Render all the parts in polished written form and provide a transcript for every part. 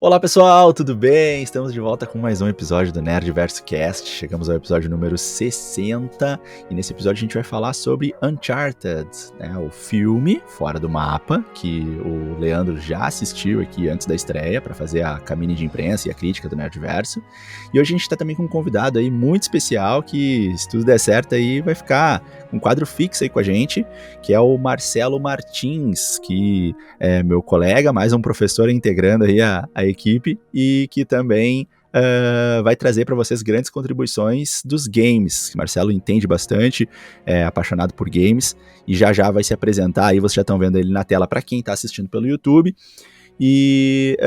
Olá pessoal, tudo bem? Estamos de volta com mais um episódio do Nerdverso Cast. Chegamos ao episódio número 60 e nesse episódio a gente vai falar sobre Uncharted, né? O filme Fora do Mapa, que o Leandro já assistiu aqui antes da estreia para fazer a cabine de imprensa e a crítica do Nerdverso. E hoje a gente está também com um convidado aí muito especial que, se tudo der certo aí, vai ficar um quadro fixo aí com a gente, que é o Marcelo Martins, que é meu colega, mais um professor integrando aí a equipe e que também vai trazer para vocês grandes contribuições dos games. Marcelo entende bastante, é apaixonado por games e já vai se apresentar, aí vocês já estão vendo ele na tela para quem está assistindo pelo YouTube. E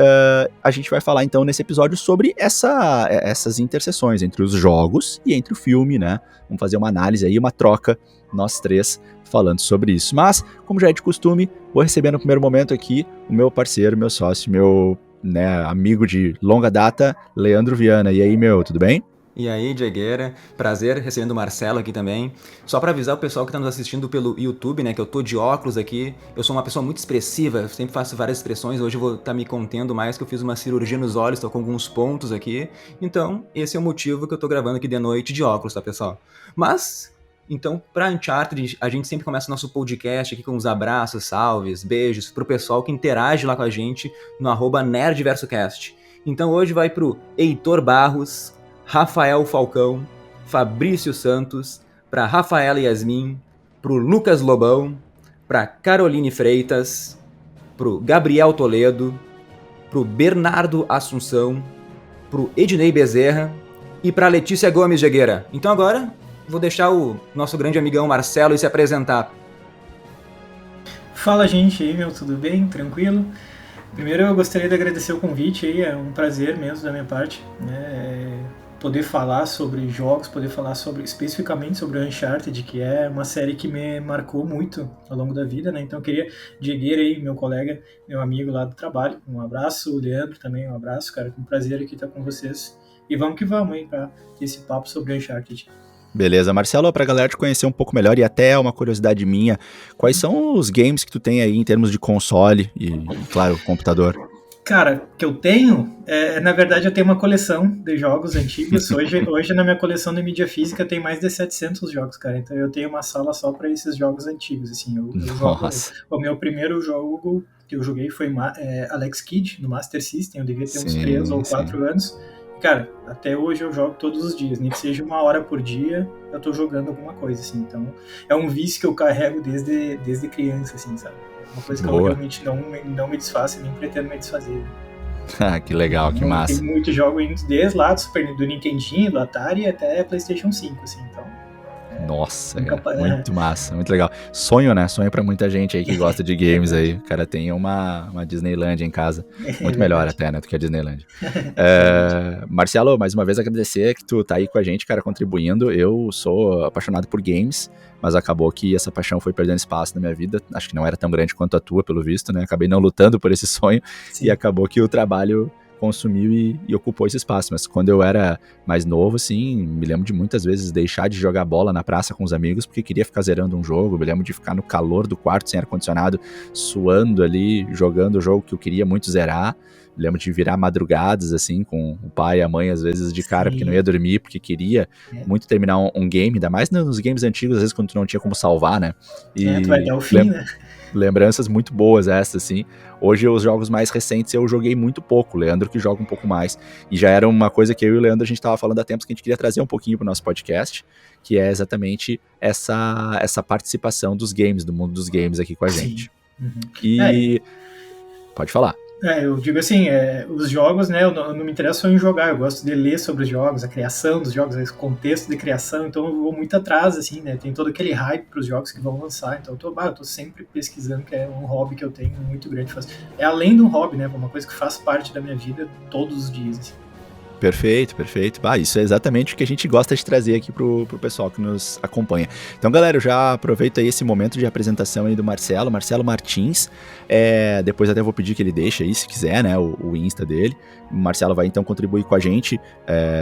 a gente vai falar então nesse episódio sobre essas interseções entre os jogos e entre o filme, né? Vamos fazer uma análise aí, uma troca, nós três falando sobre isso. Mas, como já é de costume, vou receber no primeiro momento aqui o meu parceiro, meu sócio, meu amigo de longa data, Leandro Viana. E aí, tudo bem? E aí, Diegueira, prazer recebendo o Marcelo aqui também. Só para avisar o pessoal que está nos assistindo pelo YouTube, né, que eu tô de óculos aqui. Eu sou uma pessoa muito expressiva, eu sempre faço várias expressões. Hoje eu vou estar me contendo mais, que eu fiz uma cirurgia nos olhos, tô com alguns pontos aqui. Então, esse é o motivo que eu tô gravando aqui de noite de óculos, tá, pessoal? Mas, então, pra Uncharted, a gente sempre começa o nosso podcast aqui com uns abraços, salves, beijos pro pessoal que interage lá com a gente no @nerdversocast. Então hoje vai pro Heitor Barros, Rafael Falcão, Fabrício Santos, para Rafaela Yasmin, pro Lucas Lobão, para Caroline Freitas, pro Gabriel Toledo, pro Bernardo Assunção, pro Ednei Bezerra e pra Letícia Gomes Jegueira. Então agora vou deixar o nosso grande amigão Marcelo se apresentar. Fala, gente aí, tudo bem? Tranquilo? Primeiro eu gostaria de agradecer o convite aí, é um prazer mesmo da minha parte, né? Poder falar sobre jogos, poder falar especificamente sobre o Uncharted, que é uma série que me marcou muito ao longo da vida, né? Então eu queria, Diegueira aí, meu colega, meu amigo lá do trabalho, um abraço, o Leandro também, um abraço, cara, um prazer aqui estar com vocês. E vamos que vamos aí para ter esse papo sobre Uncharted. Beleza, Marcelo, pra galera te conhecer um pouco melhor e até uma curiosidade minha, quais são os games que tu tem aí em termos de console e claro, computador? Cara, que eu tenho, na verdade eu tenho uma coleção de jogos antigos. Hoje na minha coleção de mídia física tem mais de 700 jogos, cara. Então eu tenho uma sala só para esses jogos antigos, assim. O meu primeiro jogo que eu joguei foi Alex Kidd, no Master System. Eu devia ter uns 3 ou 4 anos. Cara, até hoje eu jogo todos os dias, nem que seja 1 hora por dia, eu tô jogando alguma coisa, assim. Então é um vício que eu carrego desde criança, assim, sabe? Uma coisa que eu realmente não me desfaço e nem pretendo me desfazer. Que legal, que massa. Tem muitos jogos desde lá do Nintendinho, do Atari até PlayStation 5, assim, então... Nossa, muito massa, muito legal. Sonho, né? Sonho pra muita gente aí que gosta de games aí. O cara tem uma Disneyland em casa. Muito melhor até, né, do que a Disneyland. Marcelo, mais uma vez agradecer que tu tá aí com a gente, cara, contribuindo. Eu sou apaixonado por games, mas acabou que essa paixão foi perdendo espaço na minha vida. Acho que não era tão grande quanto a tua, pelo visto, né? Acabei não lutando por esse sonho. Sim. E acabou que o trabalho consumiu e ocupou esse espaço, mas quando eu era mais novo, assim, me lembro de muitas vezes deixar de jogar bola na praça com os amigos porque queria ficar zerando um jogo, me lembro de ficar no calor do quarto sem ar-condicionado, suando ali, jogando o jogo que eu queria muito zerar, me lembro de virar madrugadas, assim, com o pai e a mãe, às vezes, de cara, porque não ia dormir, porque queria muito terminar um game, ainda mais nos games antigos, às vezes, quando tu não tinha como salvar, né? Tu vai até o fim, né? Lembranças muito boas essas, assim. Hoje, os jogos mais recentes eu joguei muito pouco, o Leandro que joga um pouco mais. E já era uma coisa que eu e o Leandro, a gente tava falando há tempos que a gente queria trazer um pouquinho pro nosso podcast, que é exatamente essa participação dos games, do mundo dos games aqui com a gente. Uhum. E... Pode falar. Eu digo assim, os jogos, né, eu não me interesso só em jogar, eu gosto de ler sobre os jogos, a criação dos jogos, o contexto de criação, então eu vou muito atrás, assim, né, tem todo aquele hype para os jogos que vão lançar, então eu tô sempre pesquisando, que é um hobby que eu tenho muito grande. É além de um hobby, né, uma coisa que faz parte da minha vida todos os dias, assim. Perfeito, perfeito. Isso é exatamente o que a gente gosta de trazer aqui pro pessoal que nos acompanha. Então, galera, eu já aproveito aí esse momento de apresentação aí do Marcelo Martins. Depois até vou pedir que ele deixe aí, se quiser, né, o Insta dele. O Marcelo vai então contribuir com a gente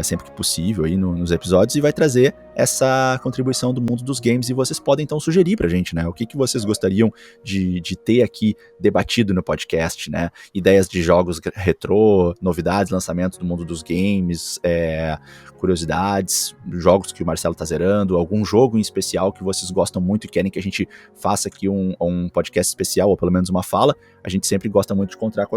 sempre que possível aí nos episódios e vai trazer essa contribuição do mundo dos games, e vocês podem então sugerir pra gente, né, o que vocês gostariam de ter aqui debatido no podcast, né, ideias de jogos retrô, novidades, lançamentos do mundo dos games, curiosidades, jogos que o Marcelo tá zerando, algum jogo em especial que vocês gostam muito e querem que a gente faça aqui um podcast especial, ou pelo menos uma fala. A gente sempre gosta muito de contar com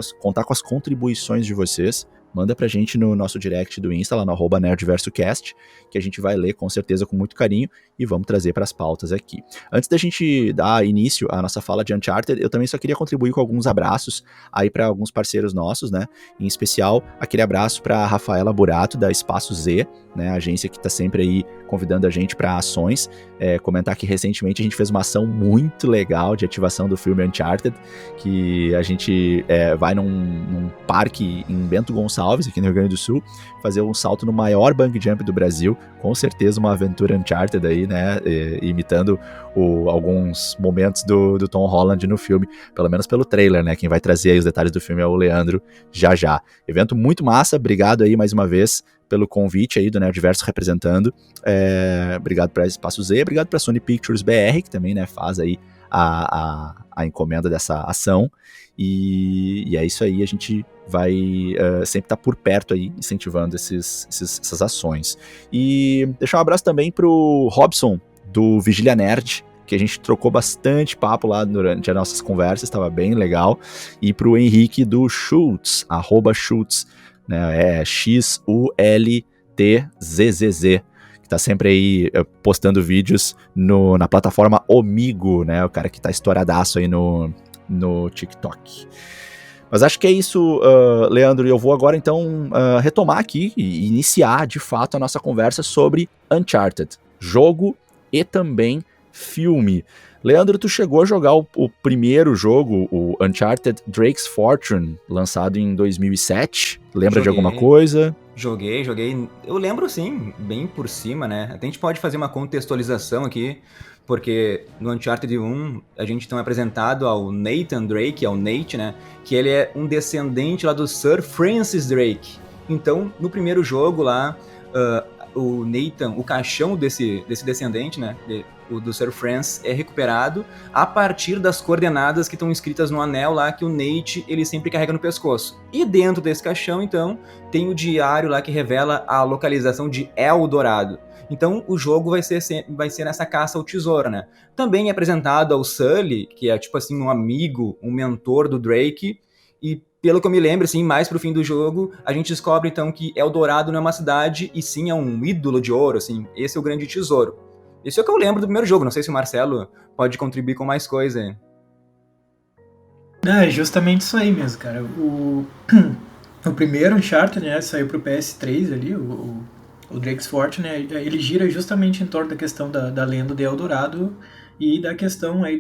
as contribuições de vocês. Manda pra gente no nosso direct do Insta, lá no @nerdversocast, que a gente vai ler com certeza com muito carinho e vamos trazer para as pautas aqui. Antes da gente dar início à nossa fala de Uncharted, eu também só queria contribuir com alguns abraços aí para alguns parceiros nossos, né? Em especial, aquele abraço para Rafaela Burato, da Espaço Z, né? A agência que tá sempre aí convidando a gente para ações. Comentar que recentemente a gente fez uma ação muito legal de ativação do filme Uncharted, que a gente vai num parque em Bento Gonçalves, aqui no Rio Grande do Sul, fazer um salto no maior bungee jump do Brasil, com certeza uma aventura Uncharted aí, né, imitando alguns momentos do Tom Holland no filme, pelo menos pelo trailer, né, quem vai trazer aí os detalhes do filme é o Leandro já. Evento muito massa, obrigado aí mais uma vez pelo convite aí do Nerdverso representando, obrigado para Espaço Z, obrigado para Sony Pictures BR, que também, né, faz aí a encomenda dessa ação, e é isso aí, a gente vai sempre estar por perto aí, incentivando essas ações. E deixar um abraço também pro Robson, do Vigília Nerd, que a gente trocou bastante papo lá durante as nossas conversas, estava bem legal, e pro Henrique do Schultz, @Schultz, né, XULTZZZ, que tá sempre aí postando vídeos na plataforma Omigo, né, o cara que tá estouradaço aí no TikTok. Mas acho que é isso, Leandro, e eu vou agora então retomar aqui e iniciar de fato a nossa conversa sobre Uncharted, jogo e também filme. Leandro, tu chegou a jogar o primeiro jogo, o Uncharted Drake's Fortune, lançado em 2007? Lembra de alguma coisa? Joguei. Eu lembro, sim, bem por cima, né? Até a gente pode fazer uma contextualização aqui, porque no Uncharted 1 a gente então é apresentado ao Nathan Drake, ao Nate, né? Que ele é um descendente lá do Sir Francis Drake. Então, no primeiro jogo lá, o Nathan, o caixão desse descendente, né? Do Sir Francis, é recuperado a partir das coordenadas que estão escritas no anel lá que o Nate ele sempre carrega no pescoço. E dentro desse caixão, então, tem o diário lá que revela a localização de El Dorado. Então, o jogo vai ser nessa caça ao tesouro, né? Também é apresentado ao Sully, que é tipo assim um amigo, um mentor do Drake, e pelo que eu me lembro, assim, mais pro fim do jogo, a gente descobre então que El Dorado não é uma cidade, e sim é um ídolo de ouro, assim, esse é o grande tesouro. Isso é o que eu lembro do primeiro jogo, não sei se o Marcelo pode contribuir com mais coisa aí. É justamente isso aí mesmo, cara. O primeiro Uncharted, né, saiu pro PS3 ali, o Drake's Fortune, né, ele gira justamente em torno da questão da lenda de El Dorado e da questão aí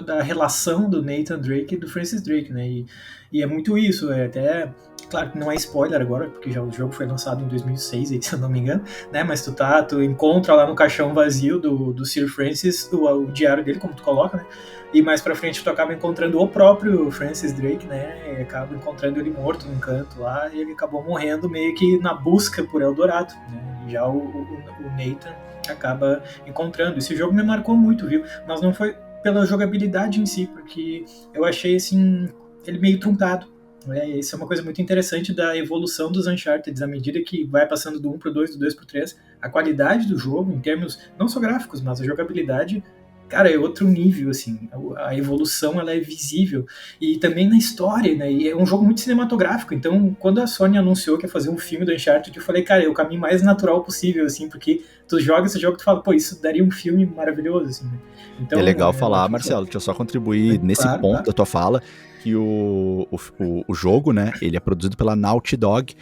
da relação do Nathan Drake e do Francis Drake, né, e é muito isso, até, claro que não é spoiler agora, porque já o jogo foi lançado em 2006, aí, se eu não me engano, né, mas tu encontra lá no caixão vazio do Sir Francis o diário dele, como tu coloca, né, e mais pra frente tu acaba encontrando o próprio Francis Drake, né, e acaba encontrando ele morto num canto lá, e ele acabou morrendo meio que na busca por El Dorado, né, e já o Nathan acaba encontrando. Esse jogo me marcou muito, viu, mas não foi pela jogabilidade em si, porque eu achei, assim, ele meio truncado. Isso é uma coisa muito interessante da evolução dos Uncharted, à medida que vai passando do 1 pro 2, do 2 pro 3, a qualidade do jogo, em termos, não só gráficos, mas a jogabilidade, cara, é outro nível, assim, a evolução, ela é visível, e também na história, né, e é um jogo muito cinematográfico, então, quando a Sony anunciou que ia fazer um filme do Uncharted, eu falei, cara, é o caminho mais natural possível, assim, porque tu joga esse jogo e tu fala, pô, isso daria um filme maravilhoso, assim, né? Então, é legal falar, Marcelo, deixa eu só contribuir nesse ponto da tua fala, que o jogo, né, ele é produzido pela Naughty Dog,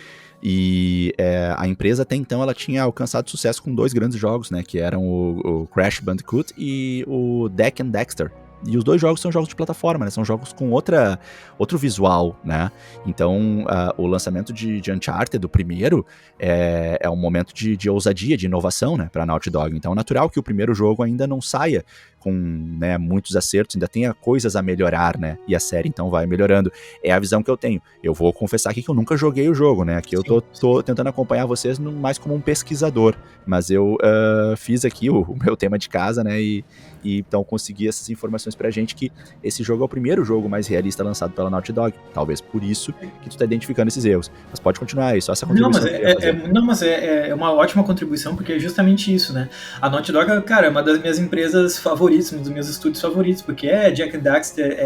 e a empresa até então ela tinha alcançado sucesso com dois grandes jogos, né, que eram o Crash Bandicoot e o Jak and Daxter, E os dois jogos são jogos de plataforma, né? São jogos com outro visual, né? Então, o lançamento de Uncharted, do primeiro, é um momento de ousadia, de inovação, né, pra Naughty Dog. Então é natural que o primeiro jogo ainda não saia com, né, muitos acertos, ainda tenha coisas a melhorar, né? E a série, então, vai melhorando. É a visão que eu tenho. Eu vou confessar aqui que eu nunca joguei o jogo, né? Aqui eu tô tentando acompanhar vocês mais como um pesquisador, mas eu fiz aqui o meu tema de casa, né? E então consegui essas informações pra gente que esse jogo é o primeiro jogo mais realista lançado pela Naughty Dog. Talvez por isso que tu tá identificando esses erros. Mas pode continuar aí, só essa contribuição. Mas é uma ótima contribuição, porque é justamente isso, né? A Naughty Dog, cara, é uma das minhas empresas favoritas, um dos meus estúdios favoritos, porque é Jack and Daxter,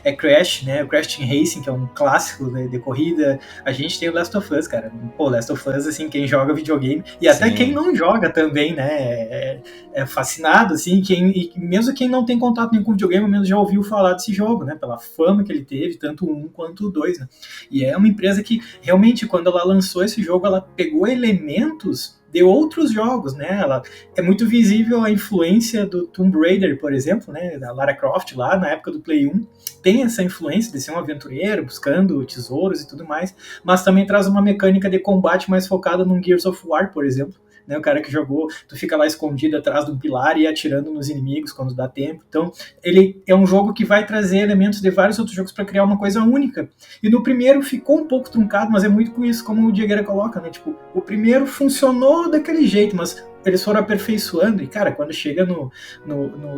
é Crash, né? O Crash Team Racing, que é um clássico, né, de corrida. A gente tem o Last of Us, cara. Pô, Last of Us, assim, quem joga videogame, e até quem não joga também, né? É fascinado, assim, e mesmo quem não tem contato nenhum com videogame, ao menos já ouviu falar desse jogo, né? Pela fama que ele teve, tanto o 1 quanto o 2, né? E é uma empresa que, realmente, quando ela lançou esse jogo, ela pegou elementos de outros jogos, né? Ela é muito visível a influência do Tomb Raider, por exemplo, né? Da Lara Croft lá na época do Play 1. Tem essa influência de ser um aventureiro, buscando tesouros e tudo mais, mas também traz uma mecânica de combate mais focada num Gears of War, por exemplo. Né, o cara que jogou, tu fica lá escondido atrás de um pilar e atirando nos inimigos quando dá tempo. Então, ele é um jogo que vai trazer elementos de vários outros jogos para criar uma coisa única. E no primeiro ficou um pouco truncado, mas é muito com isso, como o Diegueira coloca, né? Tipo, o primeiro funcionou daquele jeito, mas eles foram aperfeiçoando. E, cara, quando chega no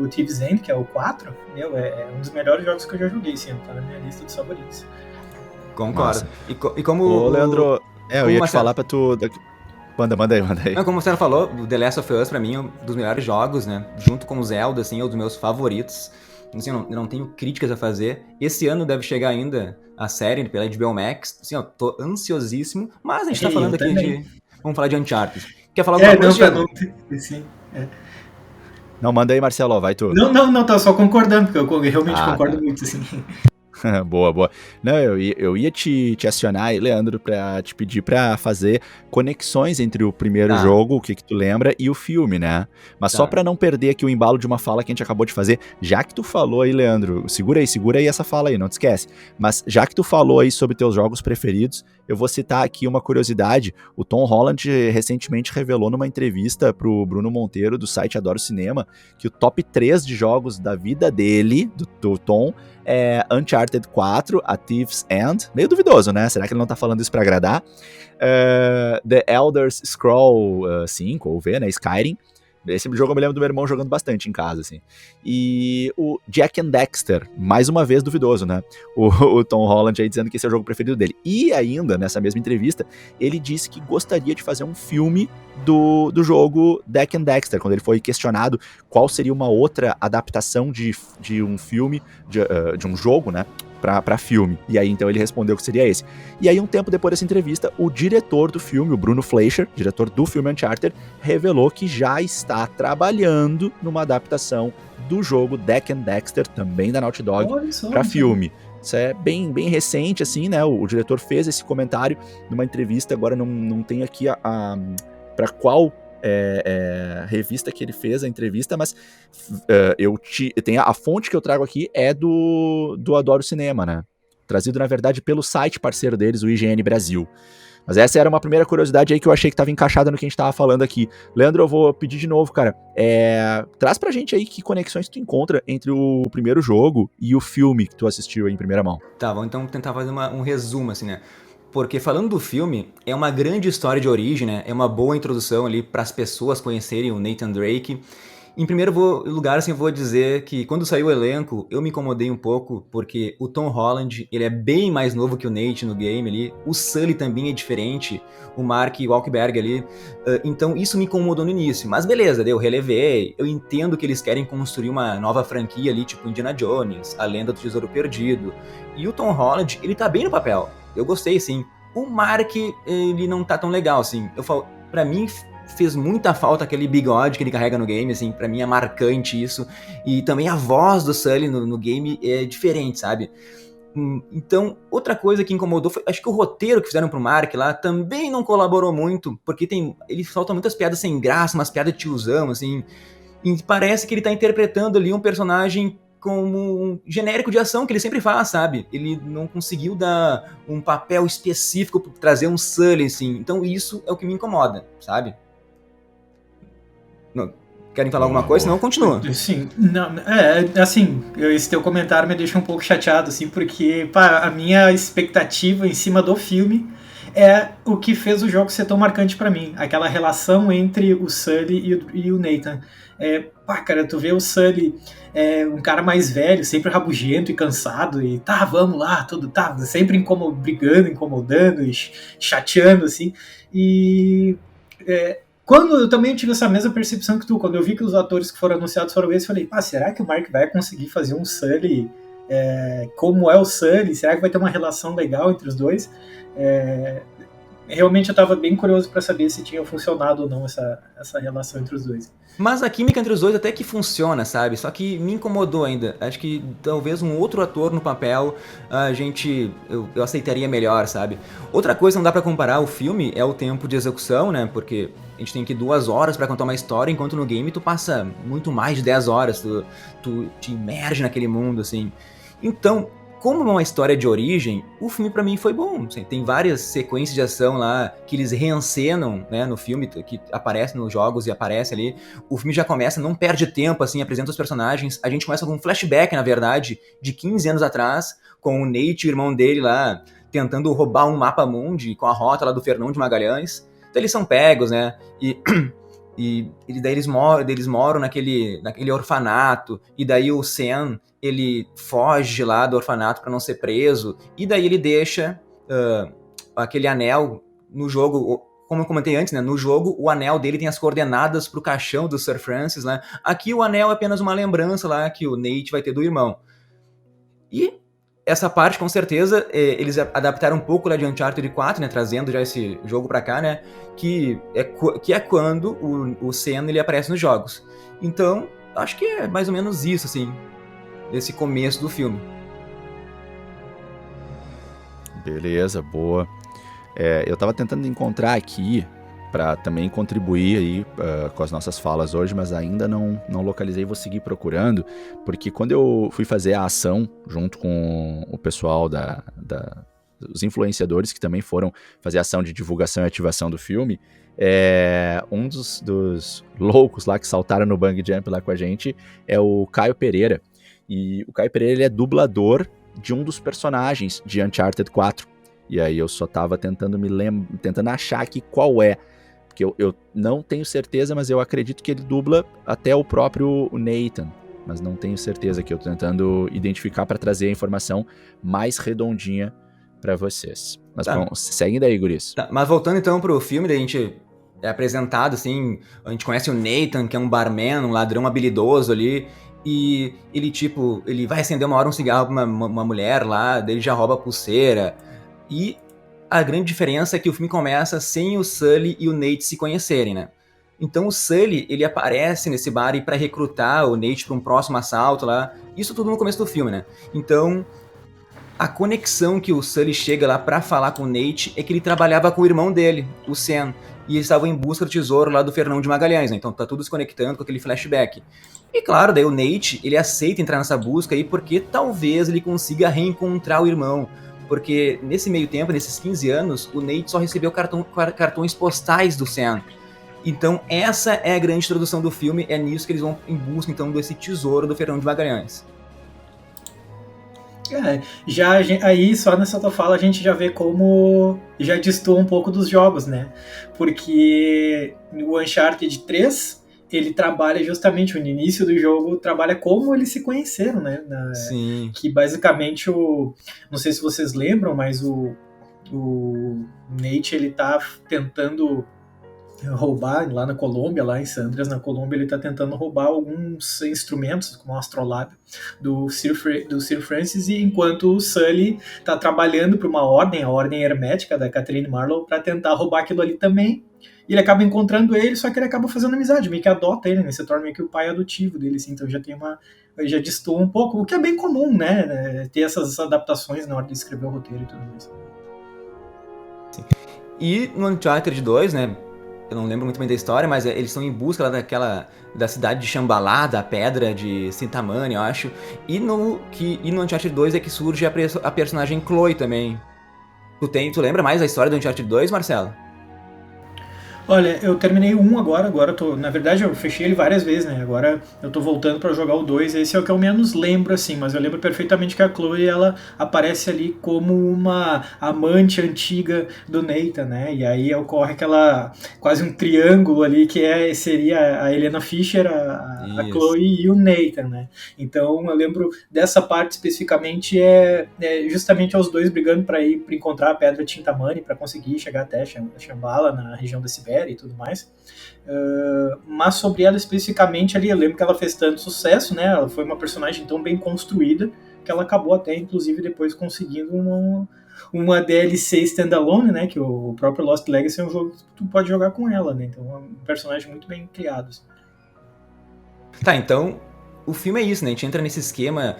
Thieves End, que é o 4, é um dos melhores jogos que eu já joguei, sim, tá na minha lista dos favoritos. Concordo. E como... Ô, Leandro, eu ia te falar pra tu... Manda aí. Não, como você falou, o The Last of Us pra mim é um dos melhores jogos, né? Junto com o Zelda, assim, é um dos meus favoritos. Assim, eu não tenho críticas a fazer. Esse ano deve chegar ainda a série pela HBO Max. Assim, ó, tô ansiosíssimo. Mas a gente tá falando aqui de... Vamos falar de Uncharted. Quer falar alguma coisa? Não, manda aí, Marcelo, vai tu. Não, tô só concordando, porque eu realmente concordo muito, assim. Boa. Não, eu ia te acionar, Leandro, pra te pedir pra fazer conexões entre o primeiro jogo, o que tu lembra, e o filme, né? Mas só pra não perder aqui o embalo de uma fala que a gente acabou de fazer, já que tu falou aí, Leandro, segura aí essa fala aí, não te esquece. Mas já que tu falou aí sobre teus jogos preferidos, eu vou citar aqui uma curiosidade. O Tom Holland recentemente revelou numa entrevista pro Bruno Monteiro, do site Adoro Cinema, que o top 3 de jogos da vida dele, do Tom, é Uncharted 4, A Thief's End, meio duvidoso, né? Será que ele não tá falando isso pra agradar? The Elder Scrolls 5, ou V, né? Skyrim. Esse jogo eu me lembro do meu irmão jogando bastante em casa, assim. E o Jack and Daxter, mais uma vez duvidoso, né? O Tom Holland aí dizendo que esse é o jogo preferido dele. E ainda, nessa mesma entrevista, ele disse que gostaria de fazer um filme do jogo Jack and Daxter, quando ele foi questionado qual seria uma outra adaptação de um filme, de um jogo, né? Pra filme. E aí, então, ele respondeu que seria esse. E aí, um tempo depois dessa entrevista, o diretor do filme, o Bruno Fleischer, diretor do filme Uncharted, revelou que já está trabalhando numa adaptação do jogo Jak and Daxter, também da Naughty Dog, pra filme. Isso é bem recente, assim, né? O diretor fez esse comentário numa entrevista, agora não tem aqui pra qual revista que ele fez a entrevista, mas a fonte que eu trago aqui é do Adoro Cinema, né? Trazido, na verdade, pelo site parceiro deles, o IGN Brasil. Mas essa era uma primeira curiosidade aí que eu achei que estava encaixada no que a gente estava falando aqui. Leandro, eu vou pedir de novo, cara. Traz pra gente aí que conexões tu encontra entre o primeiro jogo e o filme que tu assistiu aí em primeira mão. Tá, vamos então tentar fazer um resumo, assim, né? Porque falando do filme, é uma grande história de origem, né? É uma boa introdução ali para as pessoas conhecerem o Nathan Drake. Em primeiro lugar, assim, eu vou dizer que quando saiu o elenco, eu me incomodei um pouco, porque o Tom Holland, ele é bem mais novo que o Nate no game ali, o Sully também é diferente, o Mark Wahlberg ali, então isso me incomodou no início, mas beleza, eu relevei, eu entendo que eles querem construir uma nova franquia ali, tipo Indiana Jones, A Lenda do Tesouro Perdido, e o Tom Holland, ele tá bem no papel, eu gostei, sim. O Mark, ele não tá tão legal, assim, pra mim fez muita falta aquele bigode que ele carrega no game, assim, pra mim é marcante isso, e também a voz do Sully no game é diferente, sabe? Então, outra coisa que incomodou foi, acho que o roteiro que fizeram pro Mark lá também não colaborou muito, porque ele solta muitas piadas sem graça, umas piadas de tiozão, assim, e parece que ele tá interpretando ali um personagem como um genérico de ação que ele sempre faz, sabe? Ele não conseguiu dar um papel específico para trazer um Sully, assim. Então isso é o que me incomoda, sabe? Não, querem falar alguma coisa? Senão continua. Sim, não, assim, esse teu comentário me deixa um pouco chateado, assim, porque, pá, a minha expectativa em cima do filme é o que fez o jogo ser tão marcante pra mim. Aquela relação entre o Sully e o Nathan. Pá, cara, tu vê o Sully, um cara mais velho, sempre rabugento e cansado, e tá, vamos lá, tudo tá, sempre brigando, incomodando, e chateando, assim, e... quando eu também tive essa mesma percepção que tu, quando eu vi que os atores que foram anunciados foram esses, eu falei, será que o Mark vai conseguir fazer um Sully como é o Sully? Será que vai ter uma relação legal entre os dois? Realmente eu estava bem curioso para saber se tinha funcionado ou não essa relação entre os dois. Mas a química entre os dois até que funciona, sabe? Só que me incomodou ainda. Acho que talvez um outro ator no papel eu aceitaria melhor, sabe? Outra coisa que não dá pra comparar o filme é o tempo de execução, né? Porque a gente tem aqui 2 horas pra contar uma história, enquanto no game tu passa muito mais de 10 horas, tu te imerge naquele mundo, assim. Então, como uma história de origem, o filme pra mim foi bom. Assim, tem várias sequências de ação lá que eles reencenam, né, no filme, que aparece nos jogos e aparece ali. O filme já começa, não perde tempo, assim, apresenta os personagens. A gente começa com um flashback, na verdade, de 15 anos atrás, com o Nate, o irmão dele lá, tentando roubar um mapa mundi com a rota lá do Fernão de Magalhães. Então eles são pegos, né, e daí eles moram naquele orfanato, e daí o Sam, ele foge lá do orfanato pra não ser preso, e daí ele deixa aquele anel no jogo, como eu comentei antes, né, no jogo o anel dele tem as coordenadas pro caixão do Sir Francis, né, aqui o anel é apenas uma lembrança lá que o Nate vai ter do irmão. E essa parte, com certeza, eles adaptaram um pouco lá de Uncharted 4, né, trazendo já esse jogo pra cá, né, que é quando o Sam ele aparece nos jogos. Então, acho que é mais ou menos isso, assim, desse começo do filme. Beleza, boa. Eu tava tentando encontrar aqui para também contribuir aí com as nossas falas hoje, mas ainda não localizei, vou seguir procurando, porque quando eu fui fazer a ação junto com o pessoal os influenciadores que também foram fazer a ação de divulgação e ativação do filme, um dos loucos lá que saltaram no bungee jump lá com a gente é o Caio Pereira, e o Caio Pereira ele é dublador de um dos personagens de Uncharted 4, e aí eu só tava tentando tentando achar aqui qual é, porque eu não tenho certeza, mas eu acredito que ele dubla até o próprio Nathan, mas não tenho certeza, que eu tô tentando identificar para trazer a informação mais redondinha para vocês. Mas bom, seguem daí, guris. Tá, mas voltando então pro filme, daí a gente é apresentado, assim, a gente conhece o Nathan, que é um barman, um ladrão habilidoso ali, e ele vai acender uma hora um cigarro pra uma mulher lá, daí ele já rouba a pulseira, e a grande diferença é que o filme começa sem o Sully e o Nate se conhecerem, né? Então o Sully, ele aparece nesse bar para recrutar o Nate para um próximo assalto lá. Isso tudo no começo do filme, né? Então, a conexão que o Sully chega lá para falar com o Nate é que ele trabalhava com o irmão dele, o Sam, e eles estavam em busca do tesouro lá do Fernão de Magalhães, né? Então tá tudo se conectando com aquele flashback. E claro, daí o Nate, ele aceita entrar nessa busca aí porque talvez ele consiga reencontrar o irmão. Porque nesse meio tempo, nesses 15 anos, o Nate só recebeu cartões postais do Sam. Então essa é a grande introdução do filme, é nisso que eles vão em busca então desse tesouro do Fernão de Magalhães. Aí só nessa tua fala a gente já vê como já destoa um pouco dos jogos, né? Porque no Uncharted 3 ele trabalha justamente, no início do jogo, trabalha como eles se conheceram, né? Sim. Que basicamente não sei se vocês lembram, mas o Nate, ele tá tentando roubar lá na Colômbia, lá em San Andreas, na Colômbia, ele tá tentando roubar alguns instrumentos, como o astrolábio, do Sir Francis, e enquanto o Sully tá trabalhando para uma ordem, a ordem hermética da Catherine Marlowe, para tentar roubar aquilo ali também. E ele acaba encontrando ele, só que ele acaba fazendo amizade, meio que adota ele, né? Se torna meio que o pai adotivo dele, assim, então já destoa um pouco, o que é bem comum, né? Ter essas adaptações na hora de escrever o roteiro e tudo mais. Sim. E no Uncharted 2, né? eu não lembro muito bem da história, mas eles estão em busca lá da cidade de Shambhala, da pedra de Cintamani, eu acho. E no Uncharted 2 é que surge a personagem Chloe também. Tu lembra mais da história do Uncharted 2, Marcelo? Olha, eu terminei um agora eu tô, na verdade eu fechei ele várias vezes, né, agora eu tô voltando pra jogar o 2, esse é o que eu menos lembro, assim, mas eu lembro perfeitamente que a Chloe, ela aparece ali como uma amante antiga do Nathan, né, e aí ocorre aquela, quase um triângulo ali, que seria a Helena Fisher, a Chloe e o Nathan, né, então eu lembro dessa parte especificamente, justamente os dois brigando pra encontrar a Pedra de Tintamani, pra conseguir chegar até Shambhala, na região da Sibéria, e tudo mais, mas sobre ela especificamente ali, eu lembro que ela fez tanto sucesso, né, ela foi uma personagem tão bem construída, que ela acabou até, inclusive, depois conseguindo uma DLC standalone, né, que o próprio Lost Legacy é um jogo que tu pode jogar com ela, né, então é um personagem muito bem criado. Tá, então o filme é isso, né? A gente entra nesse esquema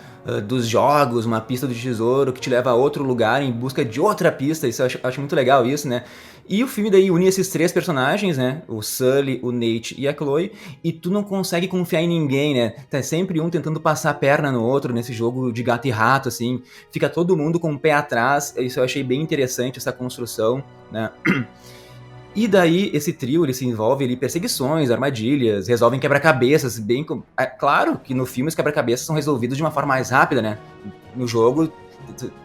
dos jogos, uma pista do tesouro que te leva a outro lugar em busca de outra pista. Isso eu acho muito legal isso, né? E o filme daí une esses três personagens, né? O Sully, o Nate e a Chloe. E tu não consegue confiar em ninguém, né? Tá sempre um tentando passar a perna no outro nesse jogo de gato e rato, assim. Fica todo mundo com o pé atrás. Isso eu achei bem interessante, essa construção, né? E daí, esse trio, ele se envolve em perseguições, armadilhas, resolvem quebra-cabeças, bem... Claro que no filme os quebra-cabeças são resolvidos de uma forma mais rápida, né? No jogo,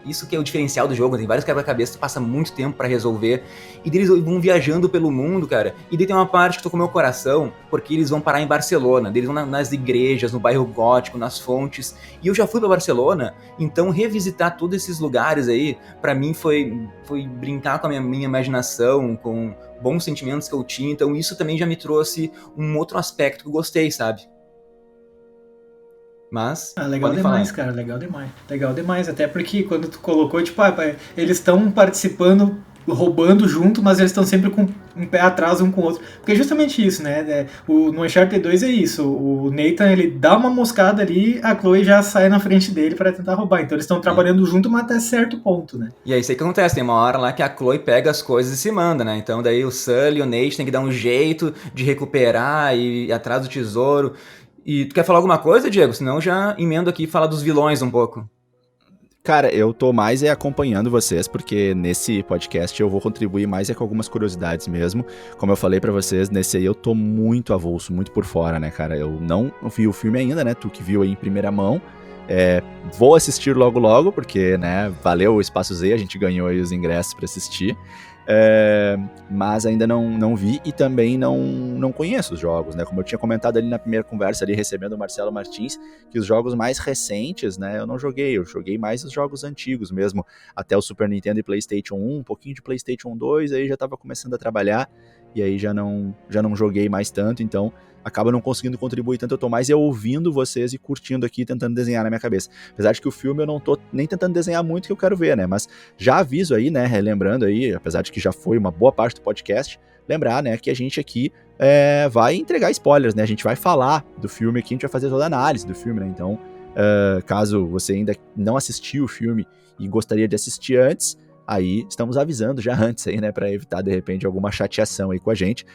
isso que é o diferencial do jogo, tem vários quebra-cabeças, passa muito tempo pra resolver, e eles vão viajando pelo mundo, cara, e daí tem uma parte que tocou meu coração, porque eles vão parar em Barcelona, eles vão nas igrejas, no bairro gótico, nas fontes, e eu já fui pra Barcelona, então revisitar todos esses lugares aí, pra mim foi brincar com a minha imaginação, com bons sentimentos que eu tinha, então isso também já me trouxe um outro aspecto que eu gostei, sabe? Mas, legal demais, cara, legal demais, até porque quando tu colocou, tipo, eles estão participando, roubando junto, mas eles estão sempre com um pé atrás um com o outro, porque é justamente isso, né, no Uncharted 2 é isso, o Nathan, ele dá uma moscada ali, a Chloe já sai na frente dele para tentar roubar, então eles estão trabalhando junto, mas até certo ponto, né. E é isso aí que acontece, tem uma hora lá que a Chloe pega as coisas e se manda, né, então daí o Sully e o Nate tem que dar um jeito de recuperar e ir atrás do tesouro. E tu quer falar alguma coisa, Diego? Senão já emendo aqui e falar dos vilões um pouco. Cara, eu tô mais acompanhando vocês, porque nesse podcast eu vou contribuir mais com algumas curiosidades mesmo. Como eu falei pra vocês, nesse aí eu tô muito avulso, muito por fora, né, cara? Eu não vi o filme ainda, né? Tu que viu aí em primeira mão. Vou assistir logo, porque, né, valeu o Espaço Z, a gente ganhou aí os ingressos pra assistir. Mas ainda não vi e também não conheço os jogos, né? Como eu tinha comentado ali na primeira conversa, ali recebendo o Marcelo Martins, que os jogos mais recentes, né, eu joguei mais os jogos antigos mesmo, até o Super Nintendo e PlayStation 1, um pouquinho de PlayStation 2, aí já tava começando a trabalhar, e aí já não joguei mais tanto, então acaba não conseguindo contribuir tanto, eu tô mais ouvindo vocês e curtindo aqui, tentando desenhar na minha cabeça. Apesar de que o filme eu não tô nem tentando desenhar muito, que eu quero ver, né, mas já aviso aí, né, relembrando aí, apesar de que já foi uma boa parte do podcast, lembrar, né, que a gente aqui vai entregar spoilers, né, a gente vai falar do filme aqui, a gente vai fazer toda a análise do filme, né, então, caso você ainda não assistiu o filme e gostaria de assistir antes, aí estamos avisando já antes aí, né, para evitar de repente alguma chateação aí com a gente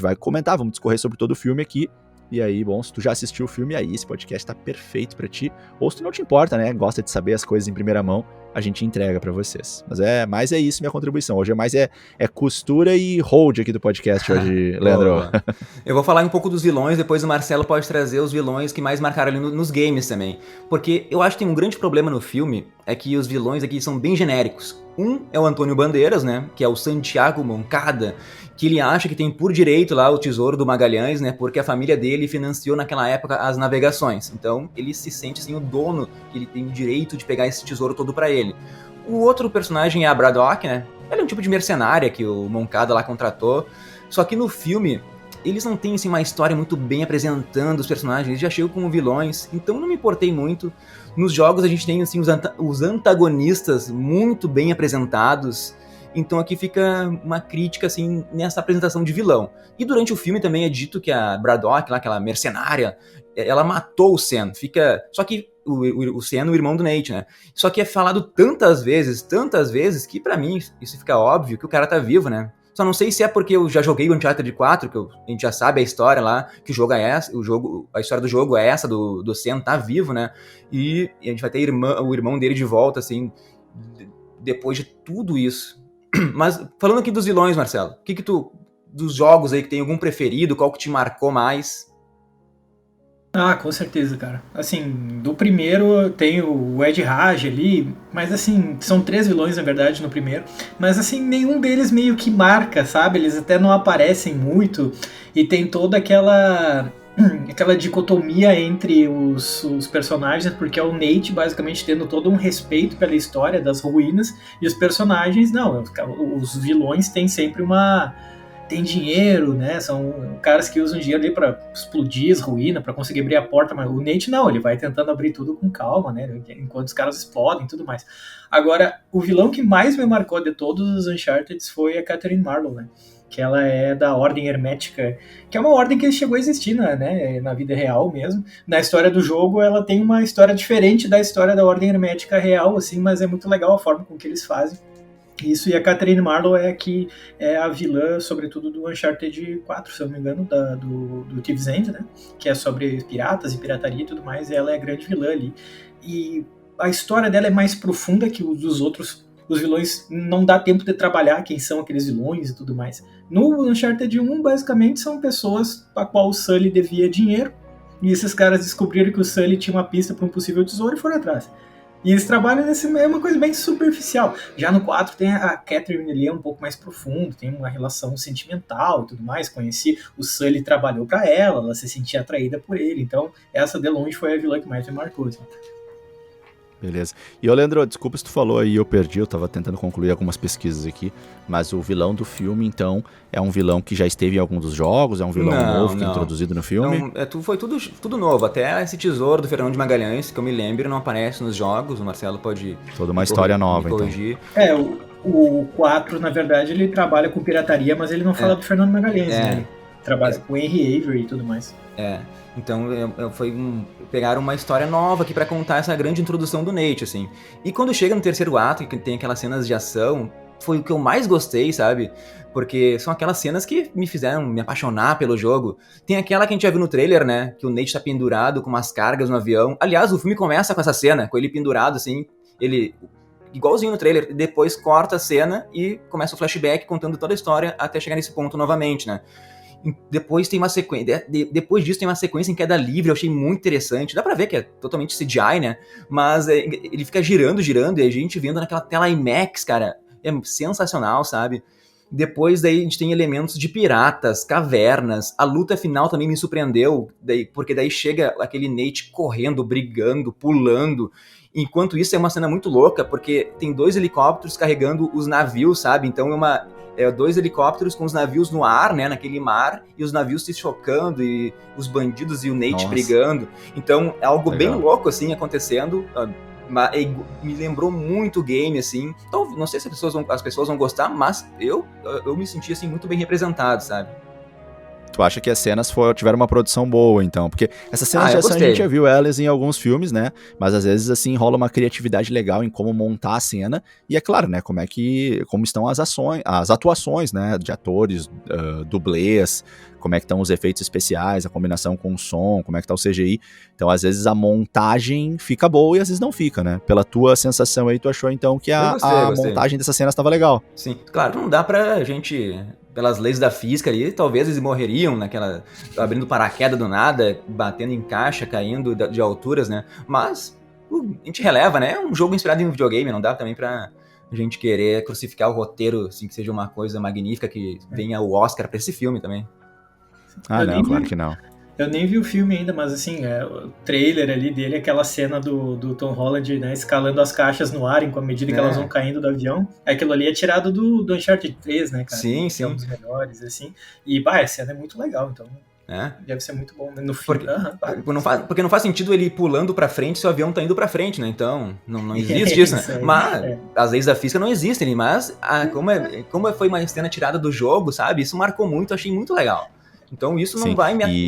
vai comentar, vamos discorrer sobre todo o filme aqui, e aí, bom, se tu já assistiu o filme, aí esse podcast tá perfeito pra ti, ou se tu não te importa, né, gosta de saber as coisas em primeira mão, a gente entrega pra vocês. Mas é isso minha contribuição, hoje mais é costura e hold aqui do podcast hoje, Leandro. Eu vou falar um pouco dos vilões, depois o Marcelo pode trazer os vilões que mais marcaram ali nos games também, porque eu acho que tem um grande problema no filme, é que os vilões aqui são bem genéricos. Um é o Antônio Bandeiras, né, que é o Santiago Moncada, que ele acha que tem por direito lá o tesouro do Magalhães, né, porque a família dele financiou naquela época as navegações. Então ele se sente assim o dono, que ele tem o direito de pegar esse tesouro todo pra ele. O outro personagem é a Braddock, né, ela é um tipo de mercenária que o Moncada lá contratou, só que no filme eles não têm assim, uma história muito bem apresentando os personagens, eles já chegam como vilões, então não me importei muito. Nos jogos a gente tem assim, os antagonistas muito bem apresentados, então aqui fica uma crítica assim, nessa apresentação de vilão. E durante o filme também é dito que a Braddock, lá, aquela mercenária, ela matou o Sam, só que o Sam é o irmão do Nate, né? Só que é falado tantas vezes, que pra mim isso fica óbvio que o cara tá vivo, né? Só não sei se é porque eu já joguei o Uncharted 4, a gente já sabe a história lá, que o jogo é essa, a história do jogo é essa, do Sam tá vivo, né? E a gente vai ter o irmão dele de volta, assim, depois de tudo isso. Mas, falando aqui dos vilões, Marcelo, o que tu, dos jogos aí, que tem algum preferido, qual que te marcou mais? Ah, com certeza, cara. Assim, do primeiro tem o Ed Raj ali, mas assim, são 3 vilões na verdade no primeiro, mas assim, nenhum deles meio que marca, sabe? Eles até não aparecem muito e tem toda aquela dicotomia entre os personagens, porque é o Nate basicamente tendo todo um respeito pela história das ruínas e os personagens não, os vilões têm sempre tem dinheiro, né? São caras que usam dinheiro ali pra explodir as ruínas, pra conseguir abrir a porta, mas o Nate não, ele vai tentando abrir tudo com calma, né? Enquanto os caras explodem e tudo mais. Agora, o vilão que mais me marcou de todos os Uncharted foi a Catherine Marlowe, né? Que ela é da Ordem Hermética, que é uma ordem que chegou a existir na vida real mesmo. Na história do jogo, ela tem uma história diferente da história da Ordem Hermética real, assim, mas é muito legal a forma com que eles fazem. Isso, e a Catherine Marlowe é a vilã, sobretudo, do Uncharted 4, se eu não me engano, do Thieves End, né? Que é sobre piratas e pirataria e tudo mais, e ela é a grande vilã ali. E a história dela é mais profunda que os dos outros. Os vilões não dá tempo de trabalhar quem são aqueles vilões e tudo mais. No Uncharted 1, basicamente, são pessoas para qual o Sully devia dinheiro, e esses caras descobriram que o Sully tinha uma pista para um possível tesouro e foram atrás. E eles trabalham é uma coisa bem superficial. Já no 4 tem a Catherine ali, é um pouco mais profundo, tem uma relação sentimental e tudo mais. Conheci, o Sully trabalhou pra ela se sentia atraída por ele. Então, essa de longe foi a vilã que mais me marcou. Assim. Beleza. E, ô Leandro, desculpa se tu falou aí, eu perdi, eu tava tentando concluir algumas pesquisas aqui, mas o vilão do filme, então, é um vilão que já esteve em algum dos jogos? É um vilão novo que é introduzido no filme? Não, foi tudo novo, até esse tesouro do Fernando de Magalhães, que eu me lembro, não aparece nos jogos, o Marcelo pode... Toda uma história nova, então. O 4, na verdade, ele trabalha com pirataria, mas ele não fala do Fernando Magalhães, né? Ele trabalha com Henry Avery e tudo mais. Então pegaram uma história nova aqui pra contar essa grande introdução do Nate, assim. E quando chega no terceiro ato, que tem aquelas cenas de ação, foi o que eu mais gostei, sabe? Porque são aquelas cenas que me fizeram me apaixonar pelo jogo. Tem aquela que a gente já viu no trailer, né? Que o Nate tá pendurado com umas cargas no avião. Aliás, o filme começa com essa cena, com ele pendurado, assim, ele... igualzinho no trailer, depois corta a cena e começa o flashback contando toda a história até chegar nesse ponto novamente, né? Depois tem uma sequência, depois disso tem uma sequência em queda livre, eu achei muito interessante, dá pra ver que é totalmente CGI, né, mas ele fica girando e a gente vendo naquela tela IMAX, cara, é sensacional, sabe? Depois daí a gente tem elementos de piratas, cavernas, a luta final também me surpreendeu, porque daí chega aquele Nate correndo, brigando, pulando. Enquanto isso é uma cena muito louca, porque tem 2 helicópteros carregando os navios, sabe? Então 2 helicópteros com os navios no ar, né, naquele mar, e os navios se chocando, e os bandidos e o Nate brigando. Então é algo bem louco, assim, acontecendo. Me lembrou muito o game, assim. Então, não sei se as pessoas vão gostar, mas eu me senti, assim, muito bem representado, sabe? Tu acha que as cenas tiveram uma produção boa, então? Porque essas cenas de ação a gente já viu elas em alguns filmes, né? Mas às vezes, assim, rola uma criatividade legal em como montar a cena. E é claro, né? Como estão as atuações, né? De atores, dublês, como é que estão os efeitos especiais, a combinação com o som, como é que tá o CGI. Então, às vezes, a montagem fica boa e às vezes não fica, né? Pela tua sensação aí, tu achou, então, que a montagem dessas cenas estava legal. Sim, claro, não dá pra gente... pelas leis da física ali, talvez eles morreriam abrindo paraquedas do nada, batendo em caixa, caindo de alturas, né? Mas a gente releva, né? É um jogo inspirado em um videogame, não dá também pra gente querer crucificar o roteiro, assim, que seja uma coisa magnífica, que venha o Oscar pra esse filme também. Não, claro que não. Eu nem vi o filme ainda, mas assim, o trailer ali dele, aquela cena do Tom Holland, né, escalando as caixas no ar, à medida que elas vão caindo do avião. Aquilo ali é tirado do Uncharted 3, né, cara? Sim. É um dos melhores, assim. E, a cena é muito legal, então... deve ser muito bom, né? No filme. Porque não faz sentido ele ir pulando pra frente se o avião tá indo pra frente, né? Então, não existe isso, né? Mas as leis da física não existem, mas como foi uma cena tirada do jogo, sabe? Isso marcou muito, achei muito legal. Então isso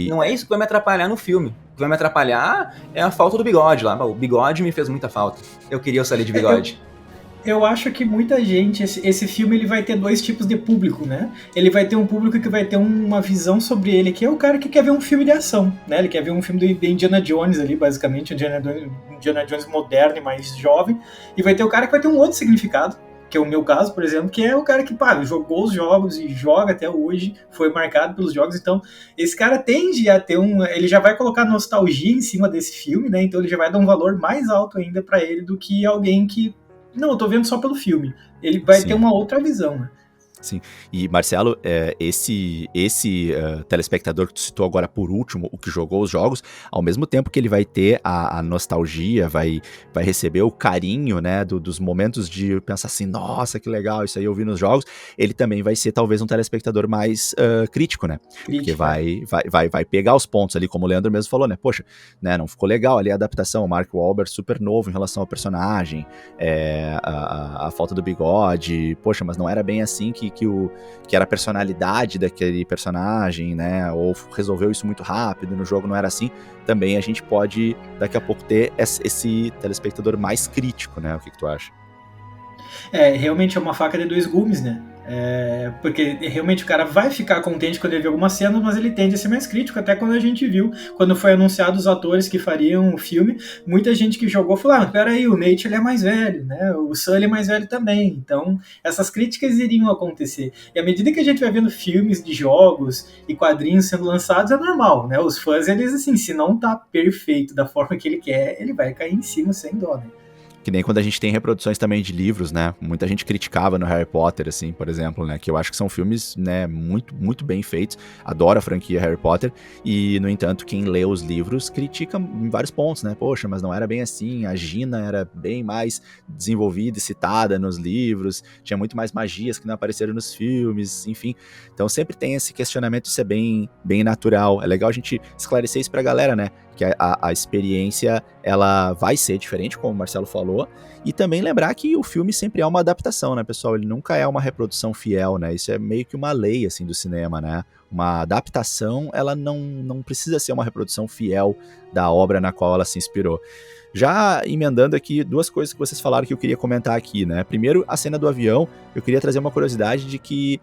não é isso que vai me atrapalhar no filme. O que vai me atrapalhar é a falta do bigode lá. O bigode me fez muita falta. Eu queria o Sully de bigode. Eu acho que muita gente, esse filme ele vai ter dois tipos de público, né? Ele vai ter um público que vai ter uma visão sobre ele, que é o cara que quer ver um filme de ação, né? Ele quer ver um filme de Indiana Jones ali, basicamente, Indiana Jones moderno e mais jovem, e vai ter o cara que vai ter um outro significado, que é o meu caso, por exemplo, que é o cara que, pá, jogou os jogos e joga até hoje, foi marcado pelos jogos, então esse cara tende a ter ele já vai colocar nostalgia em cima desse filme, né? Então ele já vai dar um valor mais alto ainda pra ele do que alguém que não, eu tô vendo só pelo filme. Ele vai ter uma outra visão, né? Sim, e Marcelo, esse telespectador que tu citou agora por último, o que jogou os jogos, ao mesmo tempo que ele vai ter a nostalgia, vai receber o carinho, né, dos momentos de pensar assim, nossa, que legal, isso aí eu vi nos jogos, ele também vai ser talvez um telespectador mais crítico, né, porque vai pegar os pontos ali, como o Leandro mesmo falou, né, poxa, né, não ficou legal ali a adaptação, o Mark Wahlberg super novo em relação ao personagem, a falta do bigode, poxa, mas não era bem assim que era a personalidade daquele personagem, né, ou resolveu isso muito rápido, no jogo não era assim, também a gente pode daqui a pouco ter esse telespectador mais crítico, né, o que tu acha? Realmente é uma faca de dois gumes, né? Porque realmente o cara vai ficar contente quando ele vê algumas cenas, mas ele tende a ser mais crítico, até quando a gente viu, quando foi anunciado os atores que fariam o filme, muita gente que jogou falou, peraí, o Nate ele é mais velho, né? O Sully é mais velho também, então essas críticas iriam acontecer. E à medida que a gente vai vendo filmes de jogos e quadrinhos sendo lançados, é normal, né? Os fãs, eles assim, se não tá perfeito da forma que ele quer, ele vai cair em cima sem dó, né? Que nem quando a gente tem reproduções também de livros, né? Muita gente criticava no Harry Potter, assim, por exemplo, né? Que eu acho que são filmes, né, muito, muito bem feitos. Adoro a franquia Harry Potter. E, no entanto, quem lê os livros critica em vários pontos, né? Poxa, mas não era bem assim. A Gina era bem mais desenvolvida e citada nos livros. Tinha muito mais magias que não apareceram nos filmes, enfim. Então sempre tem esse questionamento, isso é bem, bem natural. É legal a gente esclarecer isso pra galera, né? Que a experiência, ela vai ser diferente, como o Marcelo falou, e também lembrar que o filme sempre é uma adaptação, né, pessoal? Ele nunca é uma reprodução fiel, né? Isso é meio que uma lei, assim, do cinema, né? Uma adaptação, ela não precisa ser uma reprodução fiel da obra na qual ela se inspirou. Já emendando aqui duas coisas que vocês falaram que eu queria comentar aqui, né? Primeiro, a cena do avião, eu queria trazer uma curiosidade de que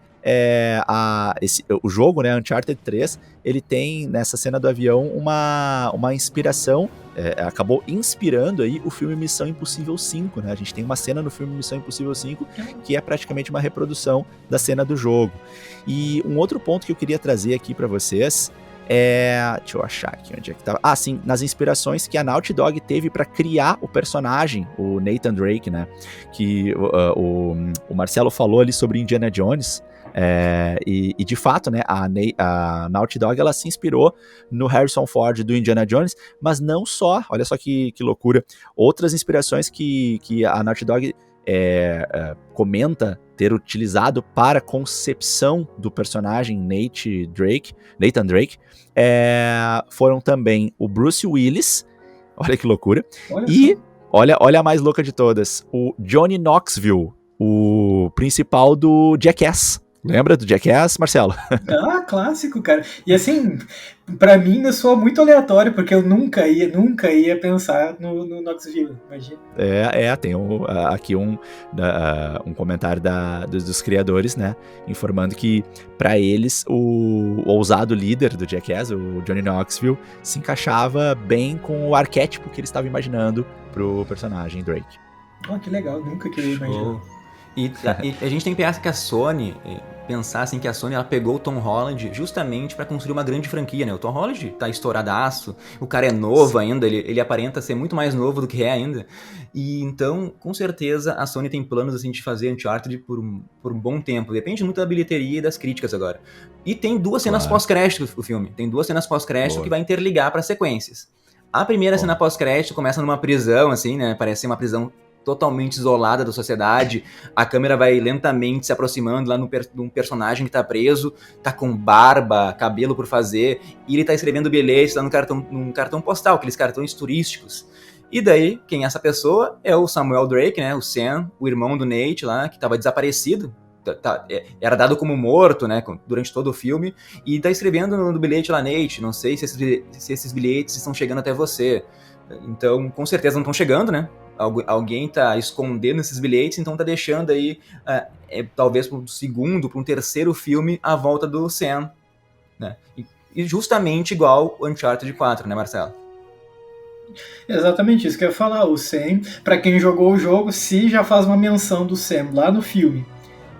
o jogo, né, Uncharted 3, ele tem nessa cena do avião uma inspiração, acabou inspirando aí o filme Missão Impossível 5, né? A gente tem uma cena no filme Missão Impossível 5 que é praticamente uma reprodução da cena do jogo. E um outro ponto que eu queria trazer aqui para vocês deixa eu achar aqui onde é que tava. Sim, nas inspirações que a Naughty Dog teve para criar o personagem, o Nathan Drake, né? Que o Marcelo falou ali sobre Indiana Jones. E de fato, né, a Naughty Dog ela se inspirou no Harrison Ford do Indiana Jones, mas não só, olha só que loucura, outras inspirações que a Naughty Dog comenta ter utilizado para a concepção do personagem Nathan Drake, foram também o Bruce Willis, olha que loucura, olha a mais louca de todas, o Johnny Knoxville, o principal do Jackass. Lembra do Jackass, Marcelo? Clássico, cara. E assim, pra mim eu sou muito aleatório, porque eu nunca ia pensar no Knoxville, imagina. Tem aqui um comentário dos criadores, né, informando que pra eles o ousado líder do Jackass, o Johnny Knoxville, se encaixava bem com o arquétipo que eles estavam imaginando pro personagem Drake. Que legal, nunca queria imaginar. E a gente tem que pensar que a Sony, ela pegou o Tom Holland justamente para construir uma grande franquia, né? O Tom Holland tá estouradaço, o cara é novo ainda, ele aparenta ser muito mais novo do que é ainda. E então, com certeza, a Sony tem planos assim de fazer Uncharted por um bom tempo. Depende muito da bilheteria e das críticas agora. E tem duas cenas pós-crédito o filme. Tem duas cenas pós-crédito que vai interligar para sequências. A primeira cena pós-crédito começa numa prisão, assim, né? Parece ser uma prisão totalmente isolada da sociedade, a câmera vai lentamente se aproximando lá num personagem que tá preso, tá com barba, cabelo por fazer, e ele tá escrevendo bilhetes lá num cartão postal, aqueles cartões turísticos. E daí, quem é essa pessoa? É o Samuel Drake, né, o Sam, o irmão do Nate lá, que tava desaparecido, era dado como morto, né, durante todo o filme, e tá escrevendo no bilhete lá, Nate, não sei se esses bilhetes estão chegando até você. Então, com certeza não estão chegando, né? alguém tá escondendo esses bilhetes, então tá deixando aí, talvez para um segundo, para um terceiro filme, a volta do Sam, né? E justamente igual o Uncharted 4, né, Marcelo? Exatamente isso que eu ia falar. O Sam, pra quem jogou o jogo, se já faz uma menção do Sam lá no filme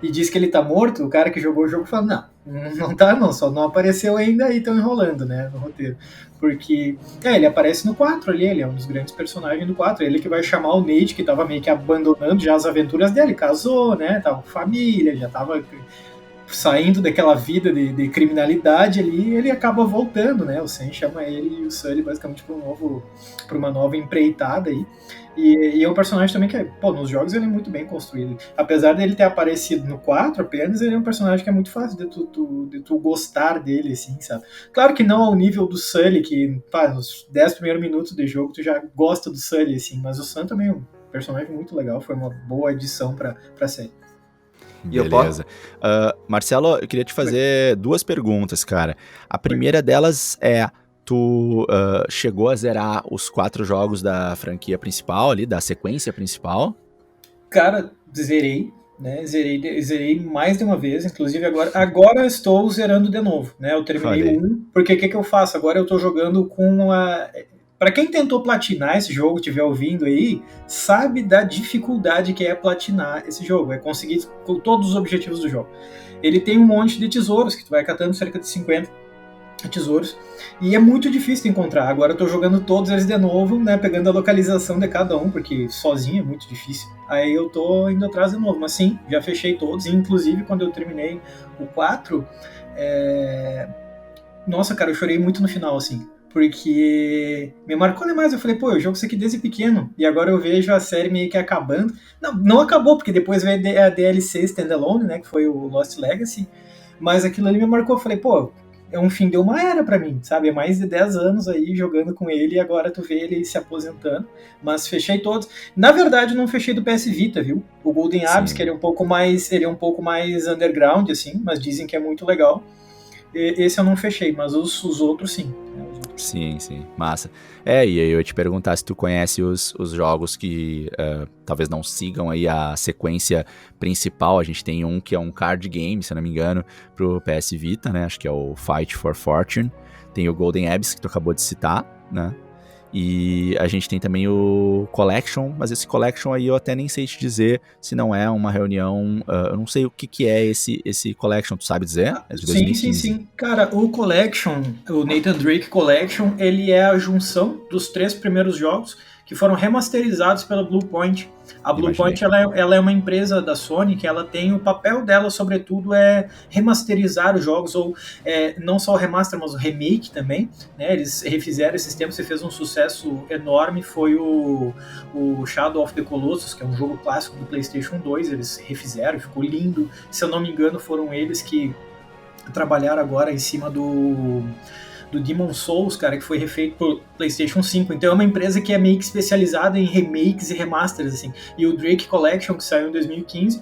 e diz que ele tá morto, o cara que jogou o jogo fala, não tá não, só não apareceu ainda e estão enrolando, né, no roteiro. Porque, ele aparece no 4 ali, ele é um dos grandes personagens do 4, ele que vai chamar o Nate, que tava meio que abandonando já as aventuras dele, casou, né, tava com família, já tava saindo daquela vida de criminalidade ali, ele acaba voltando, né? O Sam chama ele e o Sully basicamente para uma nova empreitada aí. E é um personagem também que, nos jogos ele é muito bem construído. Apesar dele ter aparecido no 4 apenas, ele é um personagem que é muito fácil de tu gostar dele, assim, sabe? Claro que não ao nível do Sully, que, nos 10 primeiros minutos de jogo tu já gosta do Sully, assim, mas o Sam também é um personagem muito legal, foi uma boa adição pra série. Beleza. Marcelo, eu queria te fazer duas perguntas, cara. A primeira delas é, tu chegou a zerar os 4 jogos da franquia principal ali, da sequência principal? Cara, zerei, né? Zerei mais de uma vez, inclusive agora estou zerando de novo, né? Eu terminei porque o que eu faço? Agora eu tô jogando com Pra quem tentou platinar esse jogo, estiver ouvindo aí, sabe da dificuldade que é platinar esse jogo, é conseguir todos os objetivos do jogo. Ele tem um monte de tesouros, que tu vai catando cerca de 50 tesouros, e é muito difícil de encontrar. Agora eu tô jogando todos eles de novo, né, pegando a localização de cada um, porque sozinho é muito difícil. Aí eu tô indo atrás de novo, mas sim, já fechei todos, e inclusive quando eu terminei o 4, nossa, cara, eu chorei muito no final, assim, porque me marcou demais. Eu falei, eu jogo isso aqui desde pequeno, e agora eu vejo a série meio que acabando. Não acabou, porque depois veio a DLC Standalone, né, que foi o Lost Legacy, mas aquilo ali me marcou. Eu falei, é um fim de uma era pra mim, sabe? É mais de 10 anos aí jogando com ele, e agora tu vê ele se aposentando. Mas fechei todos. Na verdade, não fechei do PS Vita, viu? O Golden Abyss, que ele é um pouco mais underground, assim, mas dizem que é muito legal. Esse eu não fechei, mas os outros sim. Sim, massa. E aí eu ia te perguntar se tu conhece os jogos que talvez não sigam aí a sequência principal. A gente tem um que é um card game, se eu não me engano, pro PS Vita, né? Acho que é o Fight for Fortune. Tem o Golden Abyss, que tu acabou de citar, né? E a gente tem também o Collection, mas esse Collection aí eu até nem sei te dizer se não é uma reunião, eu não sei o que é esse Collection, tu sabe dizer? É de 2015. Sim. Cara, o Collection, o Nathan Drake Collection, ele é a junção dos 3 primeiros jogos que foram remasterizados pela Bluepoint. A Bluepoint ela é uma empresa da Sony que ela tem o papel dela, sobretudo, é remasterizar os jogos, ou não só o remaster, mas o remake também. Né? Eles refizeram esses tempos e fez um sucesso enorme. Foi o Shadow of the Colossus, que é um jogo clássico do PlayStation 2. Eles refizeram, ficou lindo. Se eu não me engano, foram eles que trabalharam agora em cima do Demon's Souls, cara, que foi refeito por PlayStation 5. Então é uma empresa que é meio que especializada em remakes e remasters, assim. E o Drake Collection, que saiu em 2015,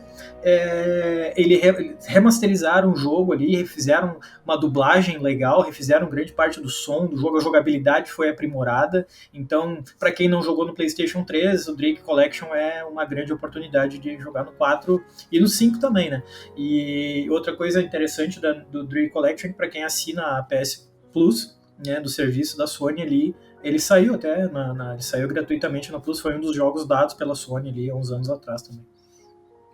eles remasterizaram o jogo ali, refizeram uma dublagem legal, refizeram grande parte do som do jogo, a jogabilidade foi aprimorada. Então, para quem não jogou no PlayStation 3, o Drake Collection é uma grande oportunidade de jogar no 4 e no 5 também, né? E outra coisa interessante do Drake Collection, para quem assina a PS Plus, né, do serviço da Sony ali, ele saiu até, ele saiu gratuitamente na Plus, foi um dos jogos dados pela Sony ali há uns anos atrás também.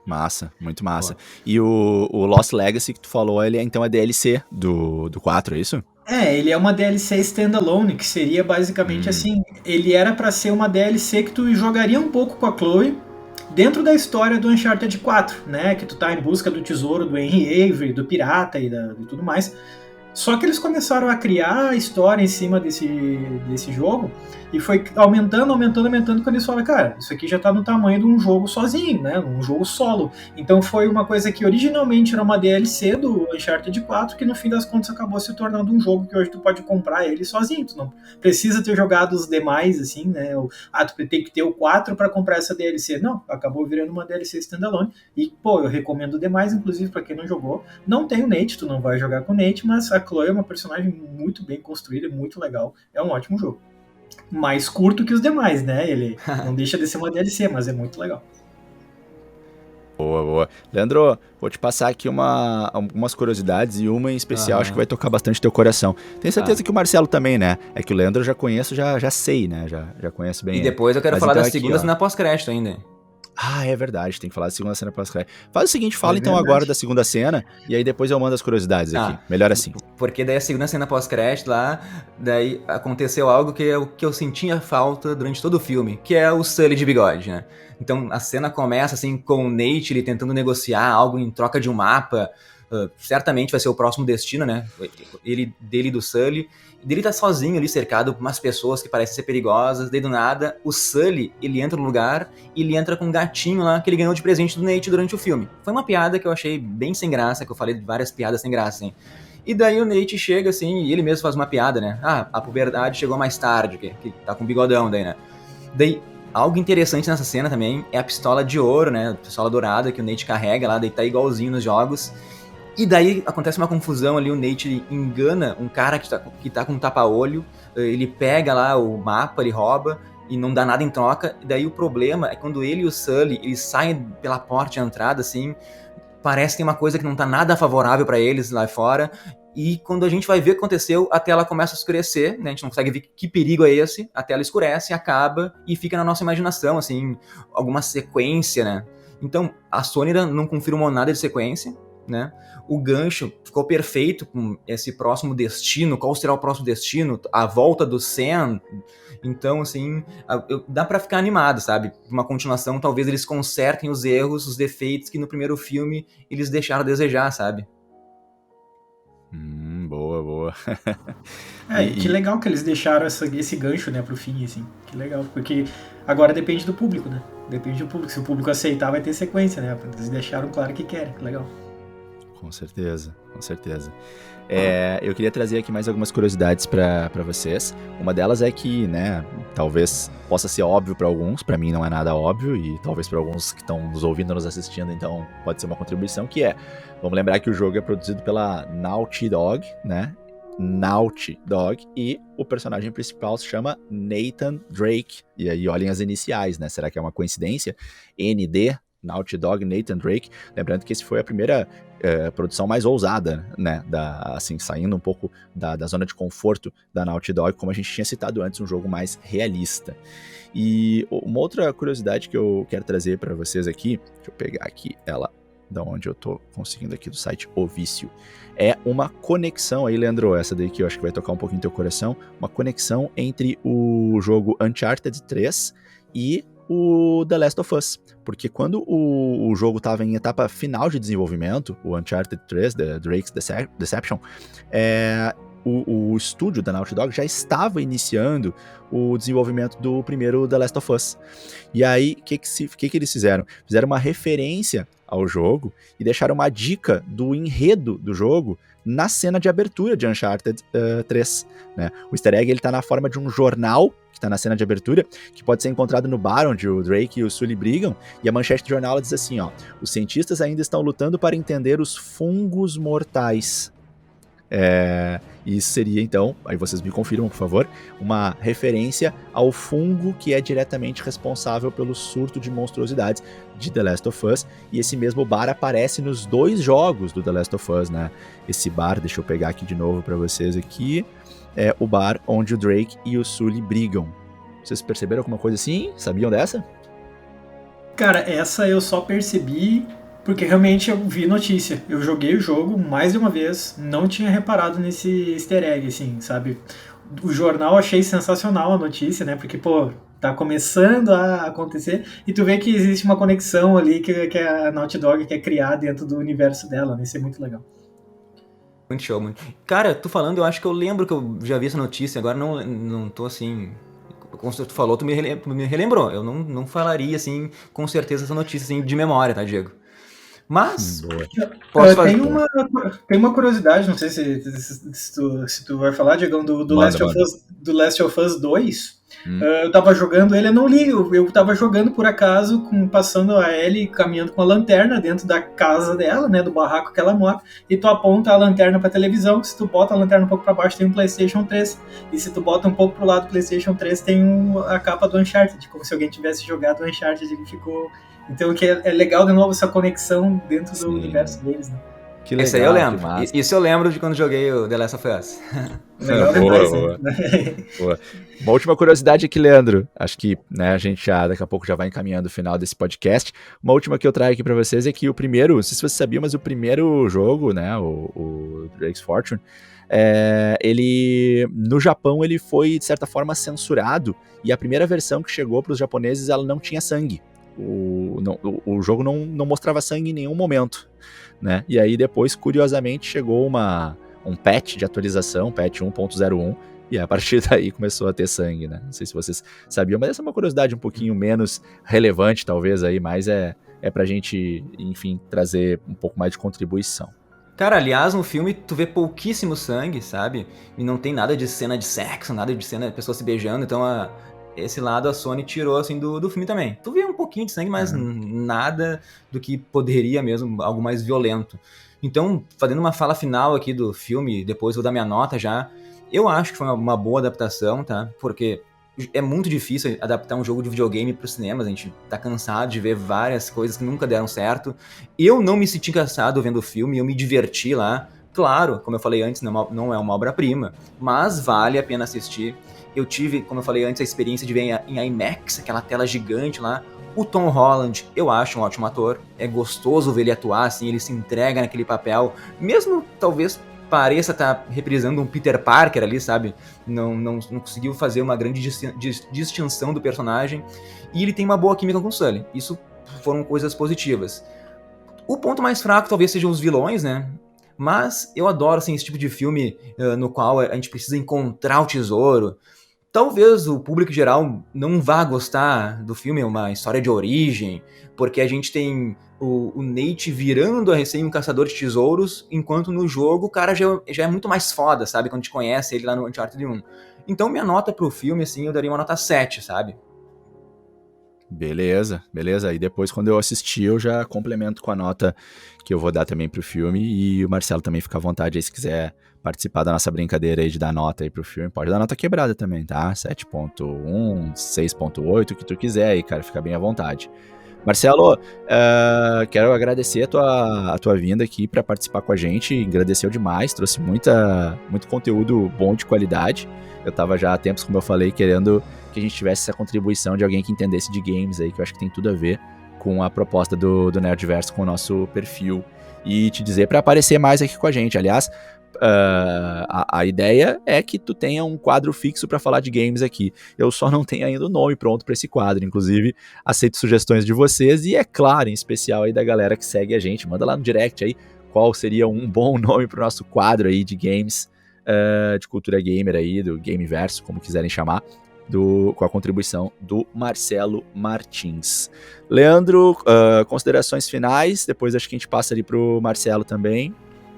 Massa, muito massa. Boa. E o Lost Legacy que tu falou, ele então é DLC do 4, é isso? Ele é uma DLC standalone, que seria basicamente assim, ele era pra ser uma DLC que tu jogaria um pouco com a Chloe, dentro da história do Uncharted 4, né, que tu tá em busca do tesouro do Henry Avery, do pirata e tudo mais. Só que eles começaram a criar a história em cima desse jogo e foi aumentando, quando eles falaram, cara, isso aqui já tá no tamanho de um jogo sozinho, né, um jogo solo. Então foi uma coisa que originalmente era uma DLC do Uncharted 4, que no fim das contas acabou se tornando um jogo que hoje tu pode comprar ele sozinho, tu não precisa ter jogado os demais, assim, né, tu tem que ter o 4 para comprar essa DLC. Não, acabou virando uma DLC standalone e, eu recomendo demais, inclusive para quem não jogou. Não tem o Nate, tu não vai jogar com o Nate, mas a Chloe é uma personagem muito bem construída, muito legal, é um ótimo jogo. mais curto que os demais, né? Ele não deixa de ser uma DLC, mas é muito legal. Boa, boa. Leandro, vou te passar aqui algumas curiosidades e uma em especial acho que vai tocar bastante teu coração. Tenho certeza que o Marcelo também, né? É que o Leandro eu já conheço, já sei, né? Já conheço bem E ele. depois eu quero Mas falar então da aqui, segunda ó. cena pós-crédito ainda. Ah, é verdade, tem que falar da segunda cena pós-crédito. Faz o seguinte, fala É então verdade. agora da segunda cena e aí depois eu mando as curiosidades aqui. Melhor assim. Porque daí a segunda cena pós-crédito lá, daí aconteceu algo que é o que eu sentia falta durante todo o filme, que é o Sully de bigode, né? Então a cena começa assim com o Nate ele tentando negociar algo em troca de um mapa. Certamente vai ser o próximo destino, né? Dele e do Sully. Dele tá sozinho ali, cercado por umas pessoas que parecem ser perigosas. Daí do nada, o Sully, ele entra no lugar e ele entra com um gatinho lá que ele ganhou de presente do Nate durante o filme. Foi uma piada que eu achei bem sem graça, que eu falei de várias piadas sem graça, assim. E daí o Nate chega assim, e ele mesmo faz uma piada, né? Ah, a puberdade chegou mais tarde, que tá com bigodão daí, né? Daí, algo interessante nessa cena também é a pistola de ouro, né? A pistola dourada que o Nate carrega lá, daí tá igualzinho nos jogos. E daí acontece uma confusão ali, o Nate engana um cara que tá com um tapa-olho, ele pega lá o mapa, ele rouba e não dá nada em troca. E daí o problema é quando ele e o Sully, eles saem pela porta de entrada, assim, parece que tem uma coisa que não tá nada favorável pra eles lá fora. E quando a gente vai ver o que aconteceu, a tela começa a escurecer, né? A gente não consegue ver que perigo é esse, a tela escurece, acaba e fica na nossa imaginação, assim, alguma sequência, né? Então, a Sony não confirmou nada de sequência, né? O gancho ficou perfeito com esse próximo destino. Qual será o próximo destino? A volta do Sam. Então, assim, dá pra ficar animado, sabe? Uma continuação, talvez eles consertem os erros, os defeitos que no primeiro filme eles deixaram a desejar, sabe? Boa, boa. Que legal que eles deixaram esse gancho, né, pro fim, assim. Que legal, porque agora depende do público, né? Depende do público. Se o público aceitar, vai ter sequência, né? Eles deixaram claro que querem. Que legal. Com certeza, com certeza. Eu queria trazer aqui mais algumas curiosidades para vocês. Uma delas é que, né, talvez possa ser óbvio para alguns, para mim não é nada óbvio, e talvez para alguns que estão nos ouvindo, nos assistindo, então pode ser uma contribuição, que vamos lembrar que o jogo é produzido pela Naughty Dog, né? Naughty Dog, e o personagem principal se chama Nathan Drake. E aí olhem as iniciais, né? Será que é uma coincidência? ND, Naughty Dog, Nathan Drake. Lembrando que esse foi a primeira produção mais ousada, né, assim, saindo um pouco da zona de conforto da Naughty Dog, como a gente tinha citado antes, um jogo mais realista. E uma outra curiosidade que eu quero trazer para vocês aqui, deixa eu pegar aqui ela, da onde eu tô conseguindo aqui do site O Vício, é uma conexão aí, Leandro, essa daí que eu acho que vai tocar um pouquinho no teu coração, uma conexão entre o jogo Uncharted 3 e o The Last of Us, porque quando o jogo estava em etapa final de desenvolvimento, o Uncharted 3, The Drake's Deception, o estúdio da Naughty Dog já estava iniciando o desenvolvimento do primeiro The Last of Us. E aí, o que eles fizeram? Fizeram uma referência ao jogo e deixaram uma dica do enredo do jogo na cena de abertura de Uncharted 3. Né? O easter egg está na forma de um jornal que está na cena de abertura, que pode ser encontrado no bar onde o Drake e o Sully brigam, e a manchete do jornal diz assim, ó: os cientistas ainda estão lutando para entender os fungos mortais. Isso seria, então, aí vocês me confirmam, por favor, uma referência ao fungo que é diretamente responsável pelo surto de monstruosidades de The Last of Us, e esse mesmo bar aparece nos 2 jogos do The Last of Us, né? Esse bar, deixa eu pegar aqui de novo para vocês aqui, é o bar onde o Drake e o Sully brigam. Vocês perceberam alguma coisa assim? Sabiam dessa? Cara, essa eu só percebi porque realmente eu vi notícia. Eu joguei o jogo mais de uma vez, não tinha reparado nesse easter egg, assim, sabe? O jornal achei sensacional a notícia, né? Porque, pô, tá começando a acontecer e tu vê que existe uma conexão ali que a Naughty Dog quer criar dentro do universo dela, né? Isso é muito legal. Muito show, muito. Cara, tu falando, eu acho que eu lembro que eu já vi essa notícia, agora não tô assim... Como tu falou, tu me relembrou. Eu não falaria, assim, com certeza essa notícia, assim, de memória, tá, Diego? Mas, posso fazer... Tem uma curiosidade, não sei se tu vai falar, Diego, do Last of Us 2. Eu tava jogando ele, eu não li, eu tava jogando por acaso, passando a Ellie caminhando com a lanterna dentro da casa dela, né, do barraco que ela mora, e tu aponta a lanterna pra televisão, se tu bota a lanterna um pouco pra baixo tem um PlayStation 3, e se tu bota um pouco pro lado do PlayStation 3 tem a capa do Uncharted, como se alguém tivesse jogado o Uncharted, ele ficou... Então que é legal de novo essa conexão dentro do universo deles, né? Que legal, esse aí eu lembro. que massa. Isso eu lembro de quando joguei o The Last of Us. Legal demais, né? Boa. Uma última curiosidade aqui, Leandro. Acho que, né, a gente já daqui a pouco já vai encaminhando o final desse podcast. Uma última que eu trago aqui pra vocês é que o primeiro, não sei se você sabia, mas o primeiro jogo, né, o Drake's Fortune, ele, no Japão, ele foi, de certa forma, censurado, e a primeira versão que chegou pros japoneses, ela não tinha sangue. O jogo não mostrava sangue em nenhum momento, né? E aí depois, curiosamente, chegou um patch de atualização, patch 1.01, e a partir daí começou a ter sangue, né? Não sei se vocês sabiam, mas essa é uma curiosidade um pouquinho menos relevante, talvez, aí, mas é pra gente, enfim, trazer um pouco mais de contribuição. Cara, aliás, no filme tu vê pouquíssimo sangue, sabe? E não tem nada de cena de sexo, nada de cena de pessoas se beijando, então esse lado a Sony tirou, assim, do filme também. Tu vê um pouquinho de sangue, mas nada do que poderia mesmo, algo mais violento. Então, fazendo uma fala final aqui do filme, depois vou dar minha nota já, eu acho que foi uma boa adaptação, tá? Porque é muito difícil adaptar um jogo de videogame para os cinemas, a gente tá cansado de ver várias coisas que nunca deram certo. Eu não me senti cansado vendo o filme, eu me diverti lá. Claro, como eu falei antes, não é uma obra-prima, mas vale a pena assistir. Eu tive, como eu falei antes, a experiência de ver em IMAX, aquela tela gigante lá. O Tom Holland, eu acho um ótimo ator. É gostoso ver ele atuar, assim, ele se entrega naquele papel. Mesmo, talvez, pareça estar reprisando um Peter Parker ali, sabe? Não conseguiu fazer uma grande distinção do personagem. E ele tem uma boa química com o Sully. Isso foram coisas positivas. O ponto mais fraco talvez sejam os vilões, né? Mas eu adoro, assim, esse tipo de filme no qual a gente precisa encontrar o tesouro. Talvez o público em geral não vá gostar do filme, é uma história de origem, porque a gente tem o Nate virando a recém um caçador de tesouros, enquanto no jogo o cara já é muito mais foda, sabe? Quando a gente conhece ele lá no Uncharted 1. Então minha nota pro filme, assim, eu daria uma nota 7, sabe? Beleza. E depois, quando eu assistir, eu já complemento com a nota que eu vou dar também pro filme, e o Marcelo também fica à vontade aí se quiser participar da nossa brincadeira aí de dar nota aí pro filme. Pode dar nota quebrada também, tá? 7.1, 6.8, o que tu quiser aí, cara, fica bem à vontade. Marcelo, quero agradecer a tua vinda aqui para participar com a gente, agradeceu demais, trouxe muito conteúdo bom de qualidade. Eu tava já há tempos, como eu falei, querendo que a gente tivesse essa contribuição de alguém que entendesse de games aí, que eu acho que tem tudo a ver com a proposta do Nerdverso, com o nosso perfil. E te dizer para aparecer mais aqui com a gente. Aliás, a ideia é que tu tenha um quadro fixo para falar de games aqui. Eu só não tenho ainda o nome pronto para esse quadro. Inclusive, aceito sugestões de vocês e, é claro, em especial aí da galera que segue a gente. Manda lá no direct aí qual seria um bom nome pro nosso quadro aí de games, de cultura gamer aí, do Gameverso, como quiserem chamar, com a contribuição do Marcelo Martins. Leandro, considerações finais, depois acho que a gente passa ali pro Marcelo também.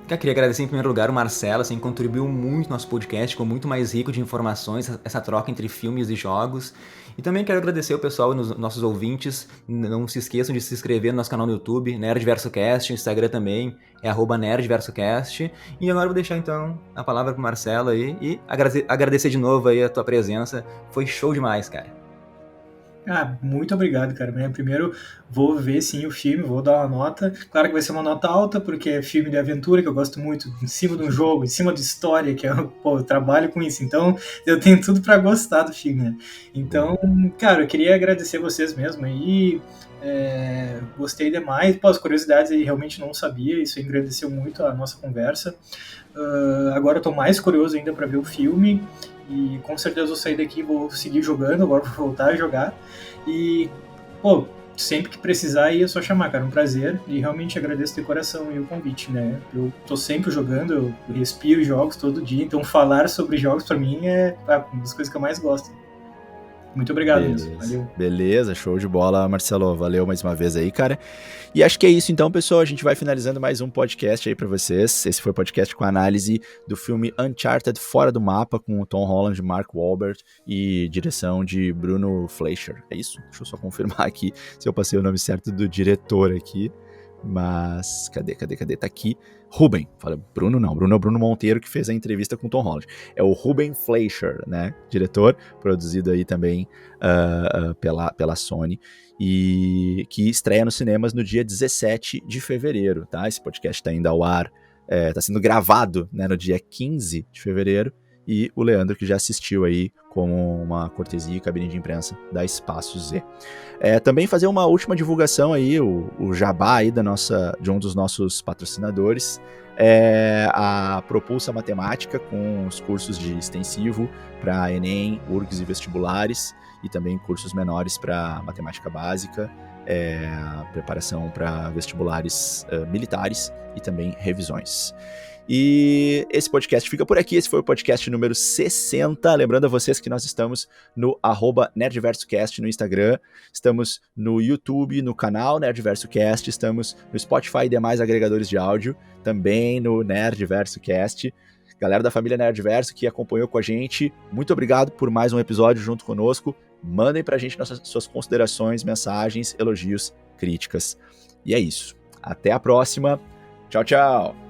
Eu queria agradecer em primeiro lugar o Marcelo, assim, contribuiu muito no nosso podcast, ficou muito mais rico de informações, essa troca entre filmes e jogos. E também quero agradecer o pessoal e os nossos ouvintes. Não se esqueçam de se inscrever no nosso canal no YouTube, Nerdversocast, Instagram também, é @nerdversocast. E agora eu vou deixar então a palavra pro Marcelo aí e agradecer de novo aí a tua presença. Foi show demais, cara. Muito obrigado, cara. Primeiro, vou ver sim o filme, vou dar uma nota. Claro que vai ser uma nota alta, porque é filme de aventura, que eu gosto muito, em cima de um jogo, em cima de história, que eu trabalho com isso. Então, eu tenho tudo pra gostar do filme, né? Então, cara, eu queria agradecer vocês mesmo aí. Gostei demais. As curiosidades aí realmente não sabia, isso engrandeceu muito a nossa conversa. Agora eu tô mais curioso ainda pra ver o filme. E com certeza vou sair daqui e vou seguir jogando, agora vou voltar a jogar. E, sempre que precisar aí é só chamar, cara, um prazer. E realmente agradeço de coração aí o convite, né? Eu tô sempre jogando, eu respiro jogos todo dia, então falar sobre jogos pra mim é uma das coisas que eu mais gosto. Muito obrigado mesmo. Valeu. Beleza, show de bola, Marcelo. Valeu mais uma vez aí, cara. E acho que é isso então, pessoal. A gente vai finalizando mais um podcast aí pra vocês. Esse foi o podcast com a análise do filme Uncharted Fora do Mapa, com o Tom Holland, Mark Wahlberg e direção de Bruno Fleischer. É isso? Deixa eu só confirmar aqui se eu passei o nome certo do diretor aqui. Mas, cadê? Tá aqui. Ruben. Fala, Bruno não. Bruno é o Bruno Monteiro que fez a entrevista com o Tom Holland. É o Ruben Fleischer, né? Diretor, produzido aí também pela Sony. E que estreia nos cinemas no dia 17 de fevereiro, tá? Esse podcast tá indo ao ar, tá sendo gravado, né, no dia 15 de fevereiro. E o Leandro, que já assistiu aí como uma cortesia e cabine de imprensa da Espaço Z. Também fazer uma última divulgação aí, o jabá aí de um dos nossos patrocinadores, a Propulsa Matemática, com os cursos de extensivo para Enem, URGS e vestibulares, e também cursos menores para matemática básica, preparação para vestibulares militares e também revisões. E esse podcast fica por aqui. Esse foi o podcast número 60. Lembrando a vocês que nós estamos no @NerdVersoCast no Instagram, estamos no YouTube, no canal NerdVersoCast, estamos no Spotify e demais agregadores de áudio, também no NerdVersoCast. Galera da família Nerdverso que acompanhou com a gente, muito obrigado por mais um episódio junto conosco. Mandem pra gente suas considerações, mensagens, elogios, críticas. E é isso. Até a próxima. Tchau, tchau.